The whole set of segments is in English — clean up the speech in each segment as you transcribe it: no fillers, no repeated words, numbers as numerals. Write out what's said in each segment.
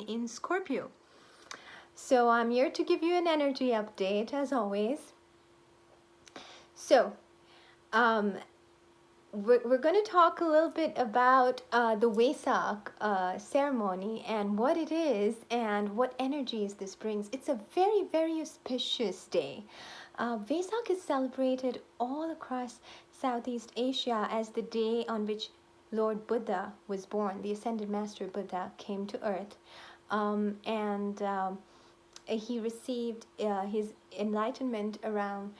in Scorpio. So I'm here to give you an energy update as always. So um, we're going to talk a little bit about the Wesak ceremony and what it is and what energies this brings. It's a very, very auspicious day. Wesak is celebrated all across Southeast Asia as the day on which Lord Buddha was born. The Ascended Master Buddha came to earth, and he received his enlightenment around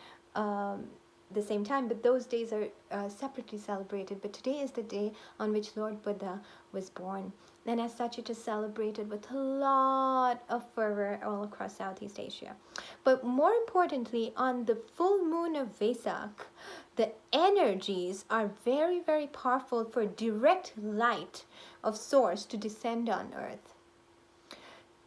the same time, but those days are separately celebrated. But today is the day on which Lord Buddha was born, and as such it is celebrated with a lot of fervor all across Southeast Asia. But more importantly, on the full moon of Vesak, the energies are very, very powerful for direct light of source to descend on earth.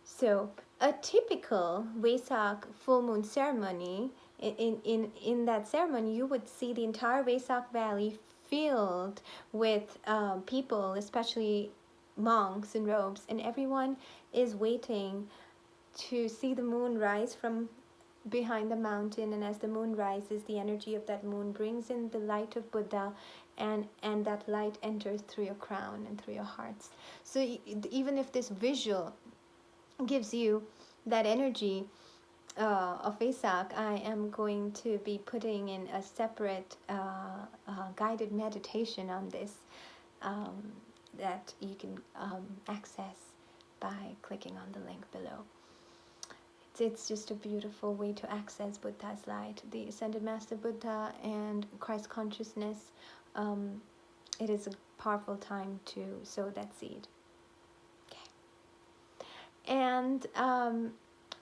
So a typical Wesak full moon ceremony, in that ceremony, you would see the entire Wesak Valley filled with people, especially monks in robes, and everyone is waiting to see the moon rise from behind the mountain. And as the moon rises, the energy of that moon brings in the light of Buddha, and that light enters through your crown and through your hearts. So even if this visual gives you that energy of Wesak, I am going to be putting in a separate guided meditation on this that you can access by clicking on the link below. It's just a beautiful way to access Buddha's light, the Ascended Master Buddha and Christ consciousness. It is a powerful time to sow that seed. And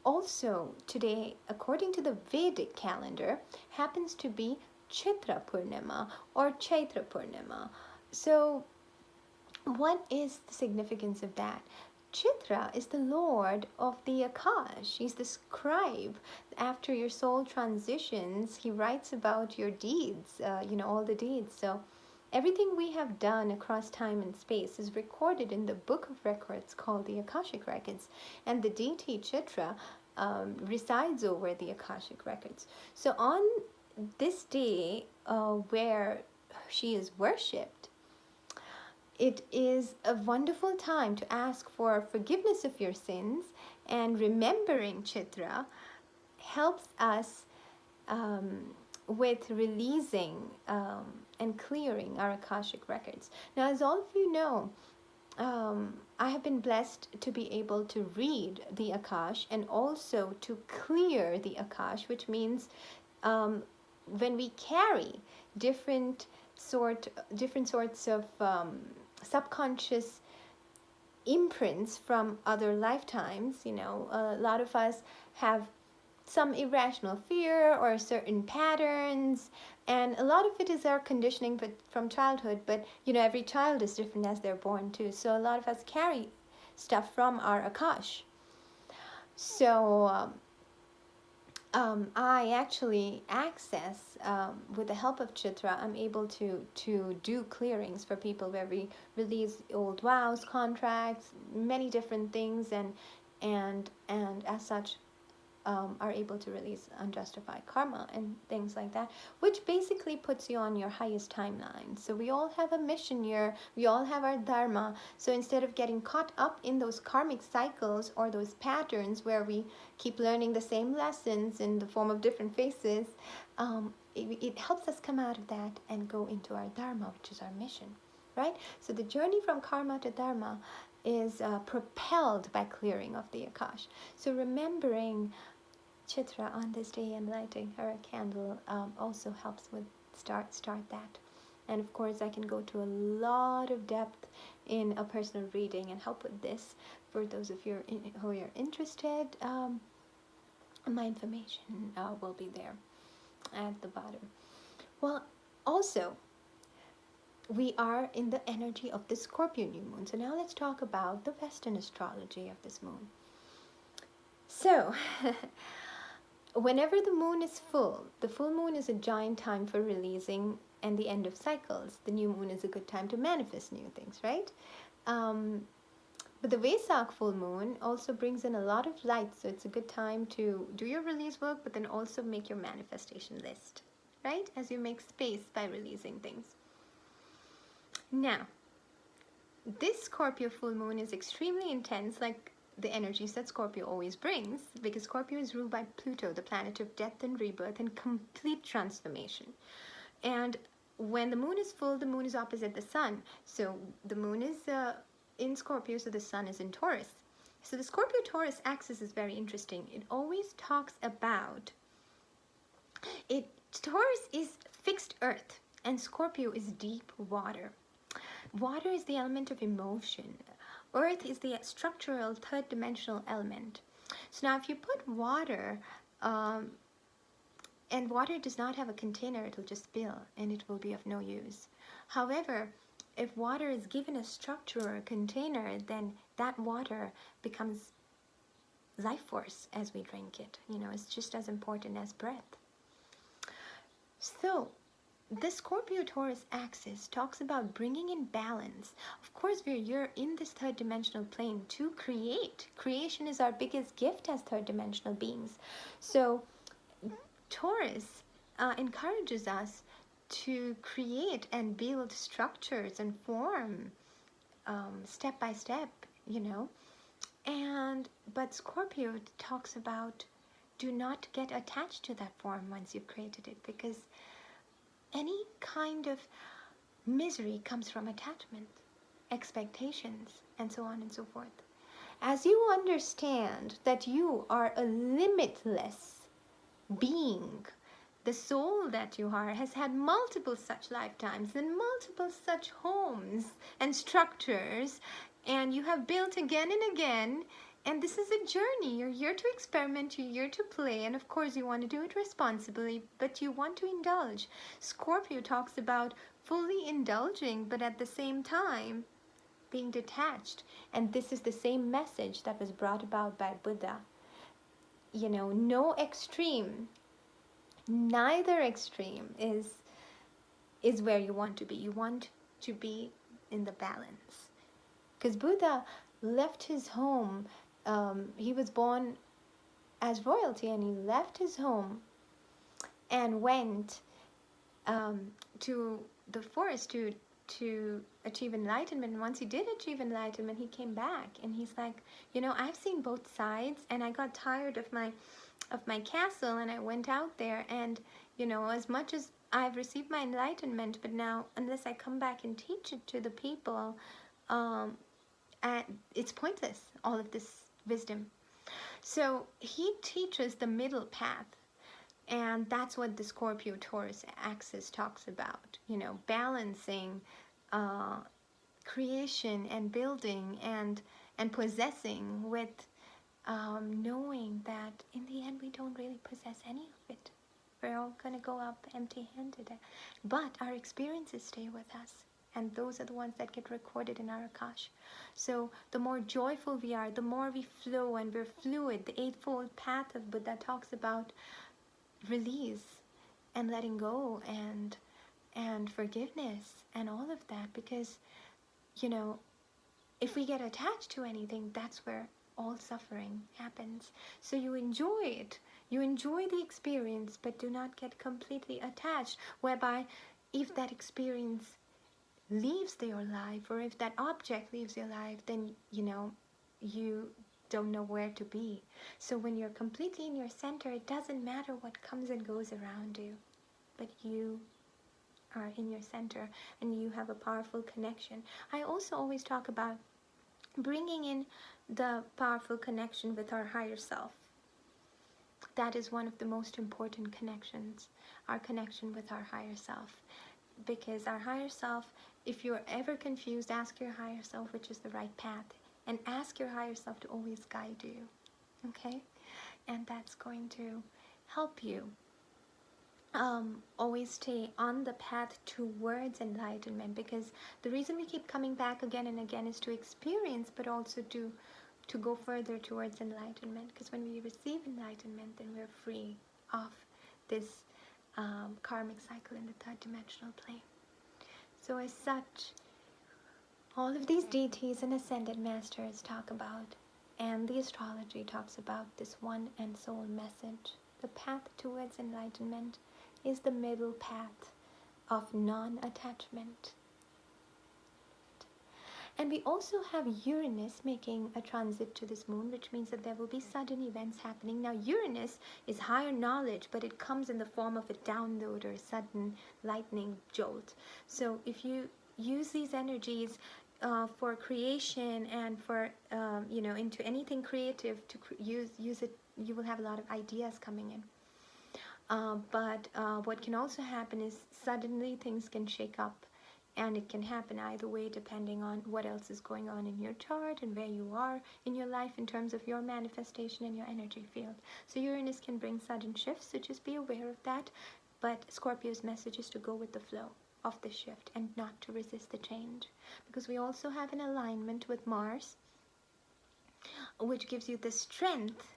also today, according to the Vedic calendar, happens to be Chitra Poornima or Chitra Poornima. So what is the significance of that? Chitra is the lord of the Akash. He's the scribe. After your soul transitions, he writes about your deeds, all the deeds. So everything we have done across time and space is recorded in the book of records called the Akashic Records, and the deity Chitra resides over the Akashic Records. So on this day where she is worshipped, it is a wonderful time to ask for forgiveness of your sins, and remembering Chitra helps us with releasing and clearing our Akashic records. Now, as all of you know, I have been blessed to be able to read the Akash and also to clear the Akash, which means when we carry different sorts of subconscious imprints from other lifetimes, a lot of us have some irrational fear or certain patterns, and a lot of it is our conditioning from childhood, but every child is different as they're born too, so a lot of us carry stuff from our Akash. So I actually access, with the help of Chitra, I'm able to do clearings for people where we release old vows, contracts, many different things, and as such are able to release unjustified karma and things like that, which basically puts you on your highest timeline. So we all have a mission here, we all have our dharma. So instead of getting caught up in those karmic cycles or those patterns where we keep learning the same lessons in the form of different faces, it helps us come out of that and go into our dharma, which is our mission, right? So the journey from karma to dharma is propelled by clearing of the Akash. So remembering Chitra on this day and lighting her a candle also helps with start that. And of course, I can go to a lot of depth in a personal reading and help with this. For those of you who are interested, my information will be there at the bottom. Well, also, we are in the energy of the Scorpio new moon. So now let's talk about the Western astrology of this moon. So, whenever the moon is full, the full moon is a giant time for releasing and the end of cycles. The new moon is a good time to manifest new things, right? The But the Vesak full moon also brings in a lot of light, so it's a good time to do your release work, but then also make your manifestation list, right? As you make space by releasing things. Now, this Scorpio full moon is extremely intense, like the energies that Scorpio always brings, because Scorpio is ruled by Pluto, the planet of death and rebirth and complete transformation. And when the moon is full, the moon is opposite the sun. So the moon is in Scorpio, so the sun is in Taurus. So the Scorpio Taurus axis is very interesting. It always talks about it. Taurus is fixed earth, and Scorpio is deep water. Water is the element of emotion. Earth is the structural third dimensional element. So now if you put water, and water does not have a container, it will just spill and it will be of no use. However, if water is given a structure or a container, then that water becomes life force as we drink it. It's just as important as breath. So the Scorpio Taurus axis talks about bringing in balance. Of course, you're in this third dimensional plane to create. Creation is our biggest gift as third dimensional beings. So Taurus encourages us to create and build structures and form step by step, but Scorpio talks about do not get attached to that form once you've created it, because any kind of misery comes from attachment, expectations, and so on and so forth. As you understand that you are a limitless being, the soul that you are has had multiple such lifetimes and multiple such homes and structures, and you have built again and again. And this is a journey. You're here to experiment, you're here to play, and of course you want to do it responsibly, but you want to indulge. Scorpio talks about fully indulging, but at the same time being detached. And this is the same message that was brought about by Buddha. No extreme, neither extreme is where you want to be. You want to be in the balance. Because Buddha left his home. He was born as royalty, and he left his home and went to the forest to achieve enlightenment. And once he did achieve enlightenment, he came back and he's like, I've seen both sides, and I got tired of my castle, and I went out there, and as much as I've received my enlightenment, but now unless I come back and teach it to the people, it's pointless, all of this wisdom. So he teaches the middle path, and that's what the Scorpio Taurus axis talks about, balancing creation and building and possessing with knowing that in the end we don't really possess any of it. We're all going to go up empty-handed, but our experiences stay with us, and those are the ones that get recorded in our Akash. So the more joyful we are, the more we flow and we're fluid. The Eightfold Path of Buddha talks about release and letting go and forgiveness and all of that, because if we get attached to anything, that's where all suffering happens. So you enjoy it, you enjoy the experience, but do not get completely attached, whereby if that experience leaves your life, or if that object leaves your life, then you don't know where to be. So when you're completely in your center, it doesn't matter what comes and goes around you, but you are in your center and you have a powerful connection. I also always talk about bringing in the powerful connection with our higher self. That is one of the most important connections, our connection with our higher self. Because our higher self, if you're ever confused, ask your higher self which is the right path, and ask your higher self to always guide you, okay? And that's going to help you always stay on the path towards enlightenment, because the reason we keep coming back again and again is to experience, but also to go further towards enlightenment, because when we receive enlightenment, then we're free of this karmic cycle in the third dimensional plane. So as such, All of these deities and ascended masters talk about, and the astrology talks about this one and soul message. The path towards enlightenment is the middle path of non-attachment. And we also have Uranus making a transit to this moon, which means that there will be sudden events happening. Now, Uranus is higher knowledge, but it comes in the form of a download or a sudden lightning jolt. So if you use these energies for creation and for, into anything creative, to use it, you will have a lot of ideas coming in. But what can also happen is suddenly things can shake up, and it can happen either way depending on what else is going on in your chart and where you are in your life in terms of your manifestation and your energy field. So Uranus can bring sudden shifts, so just be aware of that. But Scorpio's message is to go with the flow of the shift and not to resist the change, because we also have an alignment with Mars, which gives you the strength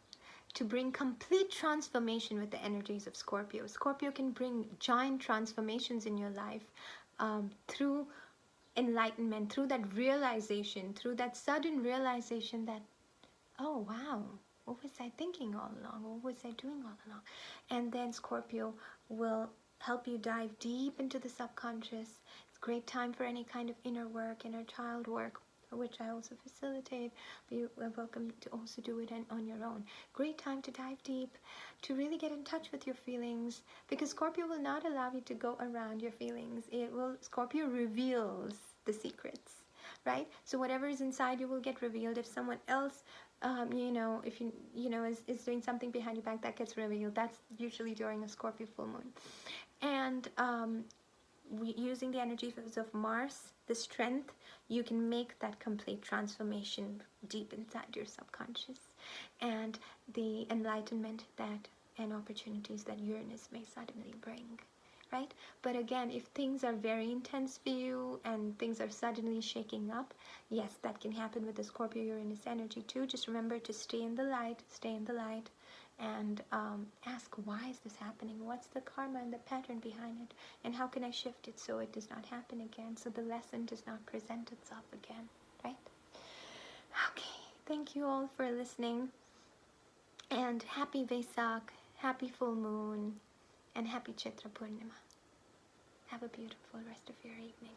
to bring complete transformation with the energies of Scorpio. Scorpio can bring giant transformations in your life through enlightenment, through that realization, through that sudden realization that, oh wow, what was I thinking all along? What was I doing all along? And then Scorpio will help you dive deep into the subconscious. It's a great time for any kind of inner work, inner child work, which I also facilitate, but you are welcome to also do it on your own. Great time to dive deep, to really get in touch with your feelings, because Scorpio will not allow you to go around your feelings. Scorpio reveals the secrets, right? So whatever is inside you will get revealed. If someone else, if is doing something behind your back, that gets revealed. That's usually during a Scorpio full moon. And using the energies of Mars, the strength, you can make that complete transformation deep inside your subconscious, and the enlightenment that and opportunities that Uranus may suddenly bring, right? But again, if things are very intense for you and things are suddenly shaking up, yes, that can happen with the Scorpio Uranus energy too. Just remember to stay in the light, and ask, why is this happening? What's the karma and the pattern behind it? And how can I shift it so it does not happen again, so the lesson does not present itself again, right? Okay, thank you all for listening, and happy Wesak, happy full moon, and happy Chitra Poornima. Have a beautiful rest of your evening.